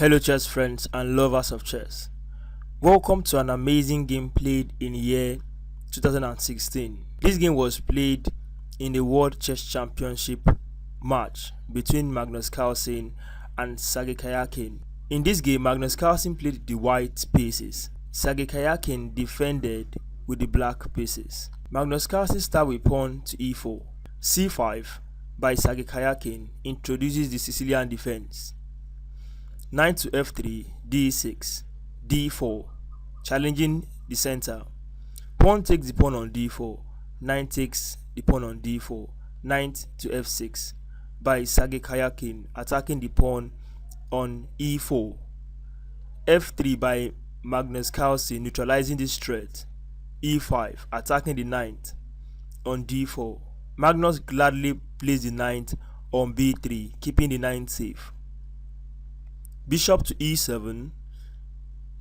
Hello chess friends and lovers of chess. Welcome to an amazing game played in year 2016. This game was played in the World Chess Championship match between Magnus Carlsen and Sergey Karjakin. In this game, Magnus Carlsen played the white pieces. Sergey Karjakin defended with the black pieces. Magnus Carlsen started with pawn to e4. c5 by Sergey Karjakin introduces the Sicilian defense. Knight to f3, d6, d4, challenging the center. Pawn takes the pawn on d4, knight takes the pawn on d4, knight to f6 by Sergey Karjakin attacking the pawn on e4. f3 by Magnus Carlsen neutralizing this threat. e5 attacking the knight on d4. Magnus gladly plays the knight on b3, keeping the knight safe. Bishop to e7,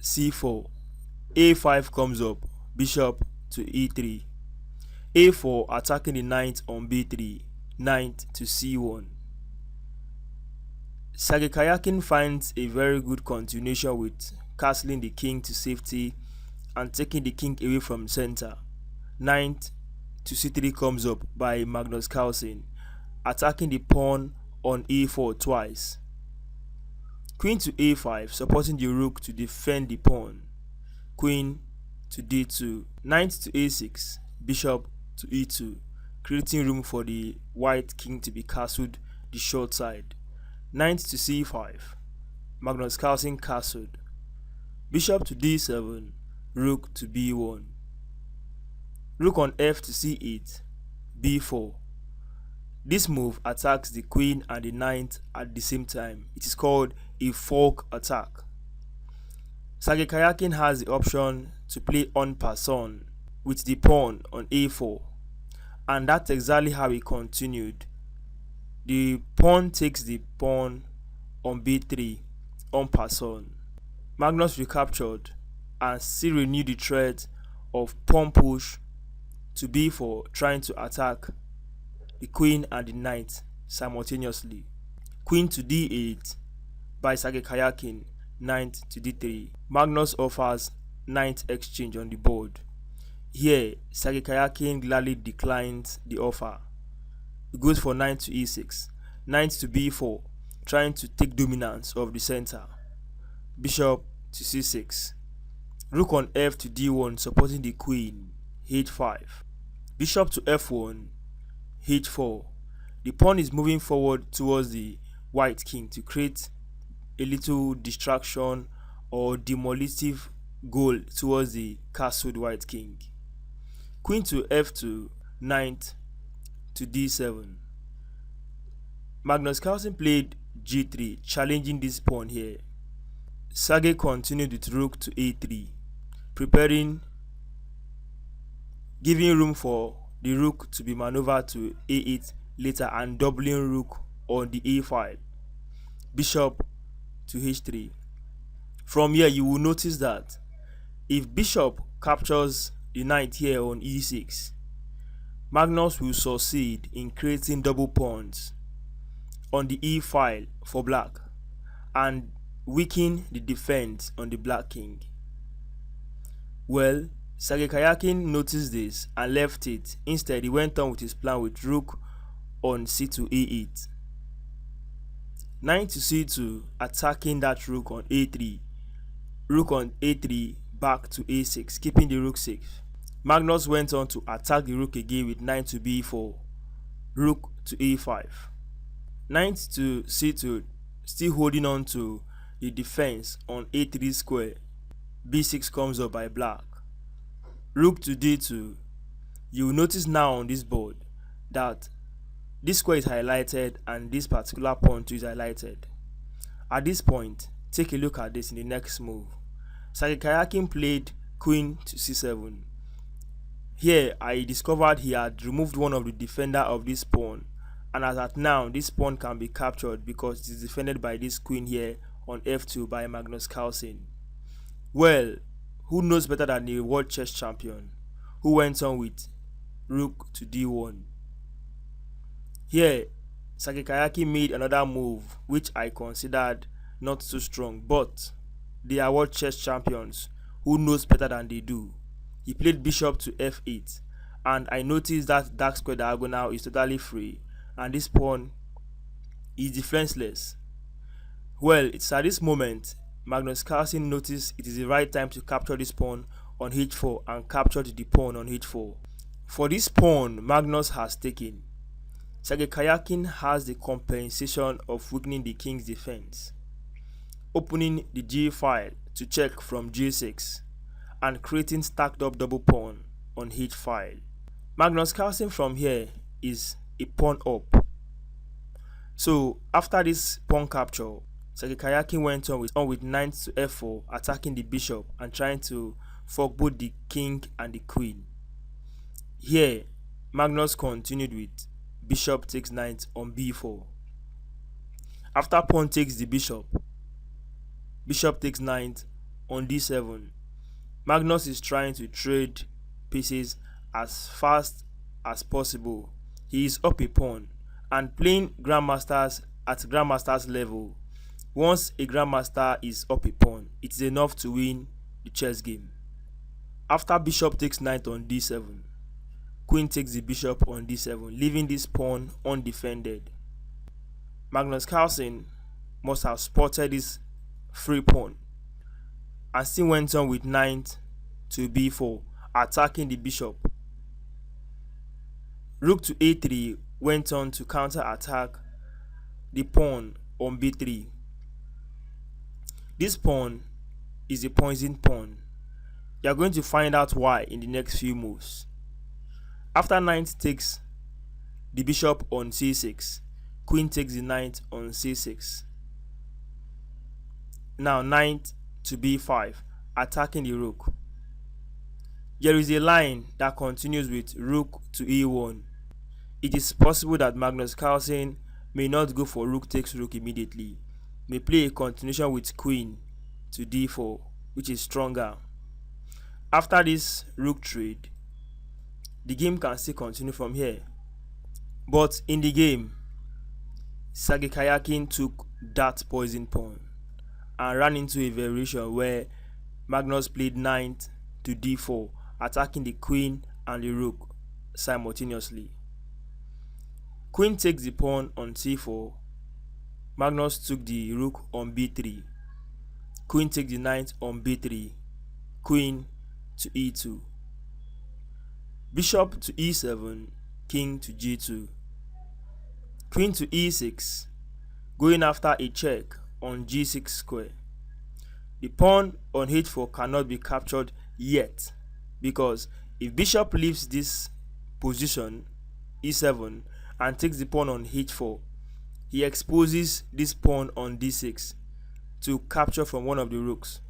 c4, a5 comes up, bishop to e3, a4 attacking the knight on b3, knight to c1. Sergey Karjakin finds a very good continuation with castling the king to safety and taking the king away from center. Knight to c3 comes up by Magnus Carlsen, attacking the pawn on e4 twice. Queen to a5, supporting the rook to defend the pawn. Queen to d2, knight to a6, bishop to e2, creating room for the white king to be castled the short side. Knight to c5, Magnus Carlsen castled. Bishop to d7, rook to b1. Rook on f to c8, b4. This move attacks the queen and the knight at the same time. It is called a fork attack. Sergey Karjakin has the option to play en passant with the pawn on a4, and that's exactly how he continued. The pawn takes the pawn on b3 en passant. Magnus recaptured and still renewed the threat of pawn push to b4, trying to attack the queen and the knight simultaneously. Queen to d8 by Sergey Karjakin, knight to d3. Magnus offers knight exchange on the board. Here, Sergey Karjakin gladly declines the offer. He goes for knight to e6, knight to b4, trying to take dominance of the center. Bishop to c6. Rook on f to d1, supporting the queen. h5. Bishop to f1, h4. The pawn is moving forward towards the white king to create a little distraction or demolitive goal towards the castled white king. Queen to f2, knight to d7. Magnus Carlsen played g3, challenging this pawn here. Sergey continued with rook to a3, giving room for the rook to be maneuvered to a8 later and doubling rook on the a5. Bishop to h3. From here you will notice that if bishop captures the knight here on e6, Magnus will succeed in creating double pawns on the e file for black and weaken the defense on the black king. Well, Sergey Karjakin noticed this and left it. Instead, he went on with his plan with rook on c2 a8. Knight to c2, attacking that rook on a3. Rook on a3 back to a6, keeping the rook safe. Magnus went on to attack the rook again with knight to b4. Rook to a5. Knight to c2, still holding on to the defense on a3 square. b6 comes up by black. Rook to d2. You will notice now on this board that this square is highlighted and this particular pawn too is highlighted. At this point, take a look at this in the next move. Sergey Karjakin played queen to c7. Here I discovered he had removed one of the defender of this pawn, and as at now this pawn can be captured because it is defended by this queen here on f2 by Magnus Carlsen. Well, who knows better than the world chess champion, who went on with rook to d1. Here, Sergey Karjakin made another move which I considered not too strong, but they are world chess champions who knows better than they do. He played bishop to f8, and I noticed that dark square diagonal is totally free, and this pawn is defenseless. Well, it's at this moment Magnus Carlsen noticed it is the right time to capture this pawn on h4 and captured the pawn on h4. For this pawn Magnus has taken, Sergey Karjakin has the compensation of weakening the king's defense, opening the g file to check from g6 and creating stacked up double pawn on h file. Magnus Carlsen from here is a pawn up. So after this pawn capture, Sergey Karjakin went on with knight to f4, attacking the bishop and trying to fork both the king and the queen. Here, Magnus continued with bishop takes knight on b4. After pawn takes the bishop, bishop takes knight on d7. Magnus is trying to trade pieces as fast as possible. He is up a pawn, and playing grandmasters at grandmasters level, once a grandmaster is up a pawn, it is enough to win the chess game. After bishop takes knight on d7, queen takes the bishop on d7, leaving this pawn undefended. Magnus Carlsen must have spotted this free pawn and still went on with knight to b4, attacking the bishop. Rook to a3 went on to counter attack the pawn on b3. This pawn is a poisoned pawn. You are going to find out why in the next few moves. After knight takes the bishop on c6, queen takes the knight on c6. Now knight to b5, attacking the rook. There is a line that continues with rook to e1. It is possible that Magnus Carlsen may not go for rook takes rook immediately, may play a continuation with queen to d4, which is stronger. After this rook trade, the game can still continue from here. But in the game, Sergey Karjakin took that poison pawn and ran into a variation where Magnus played knight to d4, attacking the queen and the rook simultaneously. Queen takes the pawn on c4. Magnus took the rook on b3. Queen takes the knight on b3. Queen to e2. Bishop to e7. King to g2. Queen to e6. Going after a check on g6 square. The pawn on h4 cannot be captured yet, because if bishop leaves this position, e7, and takes the pawn on h4, he exposes this pawn on d6 to capture from one of the rooks,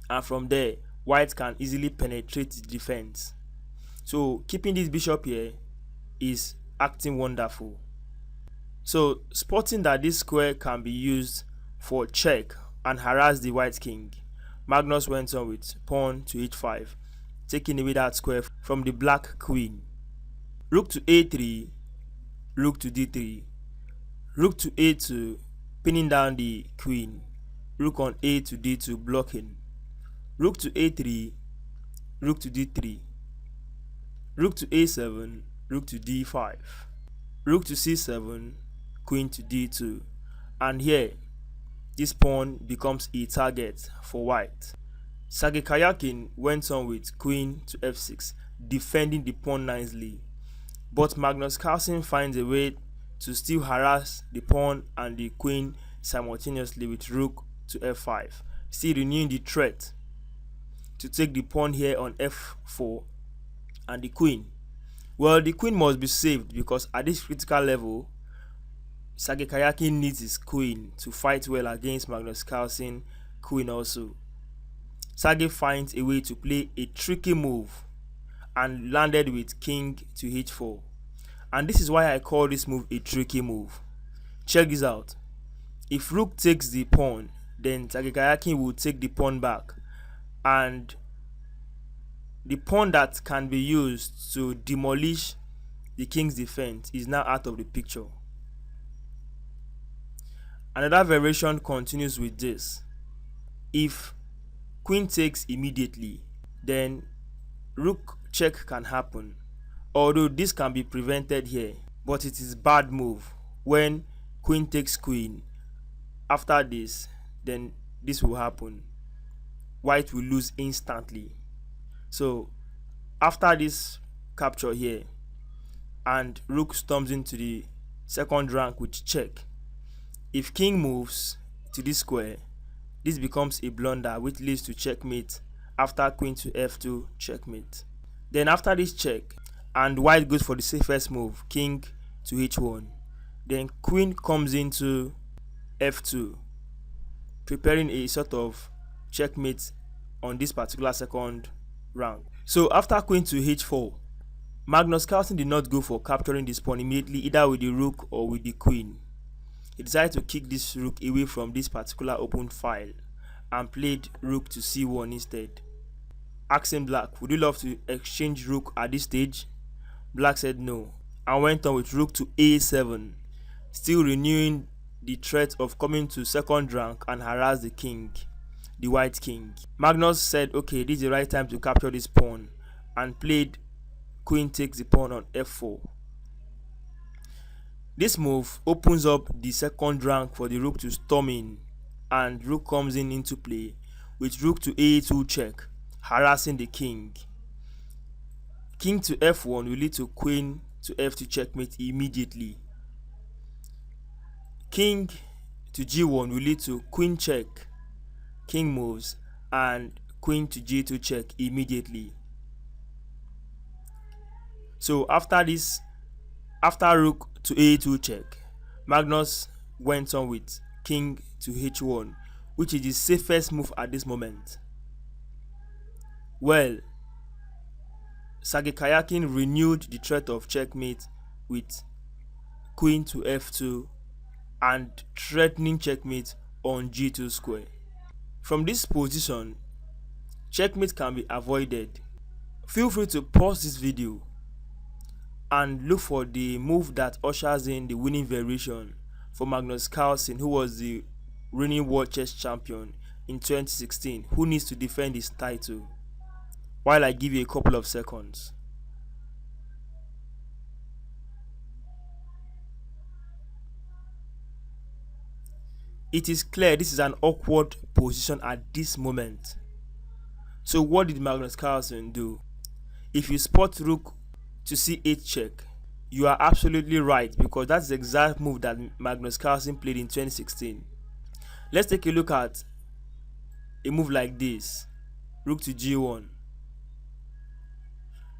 and from there white can easily penetrate the defense. So keeping this bishop here is acting wonderful. So spotting that this square can be used for check and harass the white king, Magnus went on with pawn to h5, taking away that square from the black queen. Rook to a3, rook to d3, rook to a2, pinning down the queen, rook on a to d2, blocking, rook to a3, rook to d3, rook to a7, rook to d5, rook to c7, queen to d2, and here this pawn becomes a target for white. Sergey Karjakin went on with queen to f6, defending the pawn nicely, but Magnus Carlsen finds a way to still harass the pawn and the queen simultaneously with rook to f5, still renewing the threat to take the pawn here on f4 and the queen. Well, the queen must be saved because at this critical level, Sergey Karjakin needs his queen to fight well against Magnus Carlsen queen also. Sergey finds a way to play a tricky move and landed with king to h4. And this is why I call this move a tricky move. Check this out. If rook takes the pawn, then Sergey Karjakin will take the pawn back, and the pawn that can be used to demolish the king's defense is now out of the picture. Another variation continues with this. If queen takes immediately, then rook check can happen, although this can be prevented here, but it is bad move when queen takes queen. After this, then this will happen. White will lose instantly. So after this capture here and rook storms into the second rank with check, if king moves to this square, this becomes a blunder which leads to checkmate after queen to f2 checkmate. Then after this check and white goes for the safest move, king to h1, then queen comes into f2, preparing a sort of checkmate on this particular second rank. So after queen to h4, Magnus Carlsen did not go for capturing this pawn immediately, either with the rook or with the queen. He decided to kick this rook away from this particular open file and played rook to c1 instead. Asking black, would you love to exchange rook at this stage? Black said no and went on with rook to a7, still renewing the threat of coming to second rank and harass the king, the white king. Magnus said, okay, this is the right time to capture this pawn, and played queen takes the pawn on f4. This move opens up the second rank for the rook to storm in, and rook comes in into play with rook to a2 check, harassing the king. King to f1 will lead to queen to f2 checkmate immediately. King to g1 will lead to queen check, king moves, and queen to g2 check immediately. So after this, after rook to a2 check, Magnus went on with king to h1, which is the safest move at this moment. Well, Sergey Karjakin renewed the threat of checkmate with queen to f2 and threatening checkmate on g2 square. From this position, checkmate can be avoided. Feel free to pause this video and look for the move that ushers in the winning variation for Magnus Carlsen, who was the reigning world chess champion in 2016, who needs to defend his title, while I give you a couple of seconds. It is clear this is an awkward position at this moment. So what did Magnus Carlsen do? If you spot rook to c8 check, you are absolutely right, because that's the exact move that Magnus Carlsen played in 2016. Let's take a look at a move like this, rook to g1.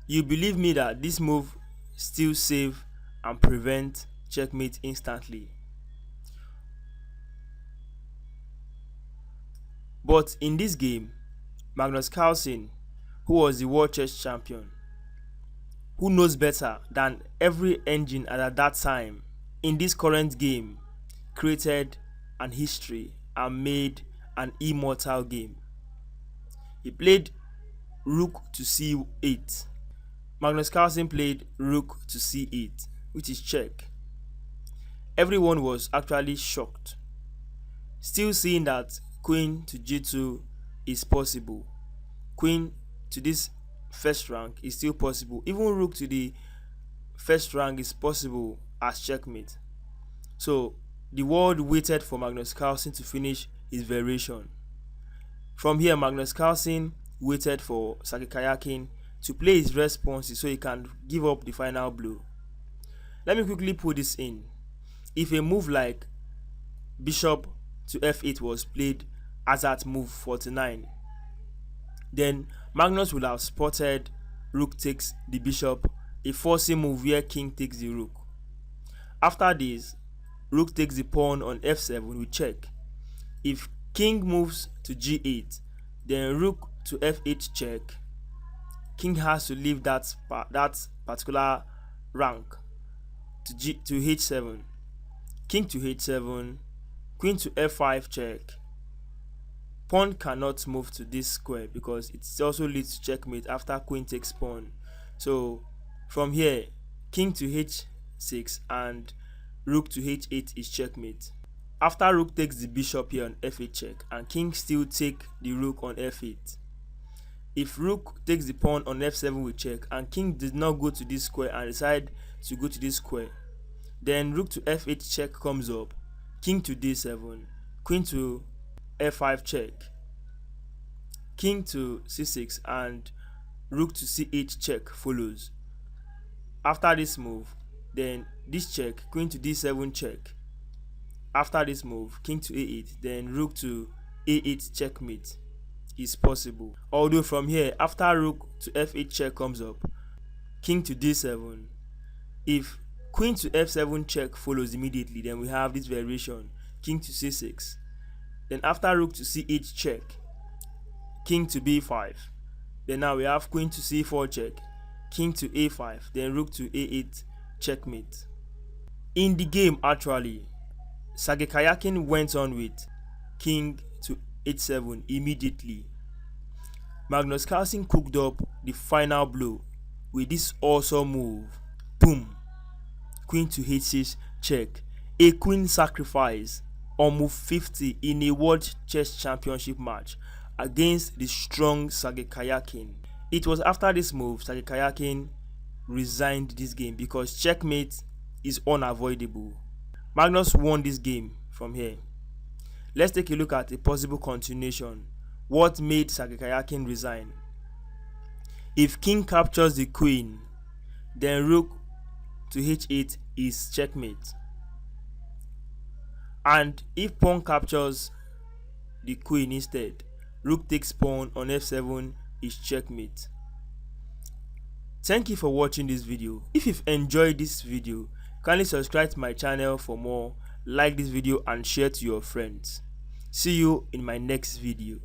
You believe me that this move still save and prevent checkmate instantly. But in this game, Magnus Carlsen, who was the world chess champion, who knows better than every engine at that time in this current game, created an history and made an immortal game. He played rook to c8. Magnus Carlsen played rook to c8, which is check. Everyone was actually shocked, still seeing that queen to g2 is possible. Queen to this first rank is still possible. Even rook to the first rank is possible as checkmate. So the world waited for Magnus Carlsen to finish his variation. From here, Magnus Carlsen waited for Sergey Karjakin to play his responses so he can give up the final blow. Let me quickly put this in. If a move like bishop to f8 was played as at move 49, then Magnus would have spotted rook takes the bishop, a forcing move where king takes the rook. After this, rook takes the pawn on f7 with check. If king moves to g8, then rook to f8 check. King has to leave that particular rank to h7. King to h7, queen to f5 check. Pawn cannot move to this square because it also leads to checkmate after queen takes pawn. So from here, king to h6 and rook to h8 is checkmate. After rook takes the bishop here on f8 check, and king still take the rook on f8. If rook takes the pawn on f7 with check, and king did not go to this square and decide to go to this square, then rook to f8 check comes up, king to d7, queen to f5 check, king to c6, and rook to c8 check follows. After this move, then this check, queen to d7 check. After this move, king to a8, then rook to a8 checkmate is possible. Although from here, after rook to f8 check comes up, king to d7, if queen to f7 check follows immediately, then we have this variation, king to c6. Then after rook to c8 check, king to b5. Then now we have queen to c4 check, king to a5, then rook to a8 checkmate. In the game, actually, Sergey Karjakin went on with king to h7 immediately. Magnus Carlsen cooked up the final blow with this awesome move. Boom! Queen to h6 check. A queen sacrifice on move 50 in a World Chess Championship match against the strong Sergey Karjakin. It was after this move Sergey Karjakin resigned this game because checkmate is unavoidable. Magnus won this game from here. Let's take a look at a possible continuation. What made Sergey Karjakin resign? If king captures the queen, then rook to h8 is checkmate. And if pawn captures the queen instead, rook takes pawn on f7 is checkmate. Thank you for watching this video. If you've enjoyed this video, kindly subscribe to my channel for more, like this video and share to your friends. See you in my next video.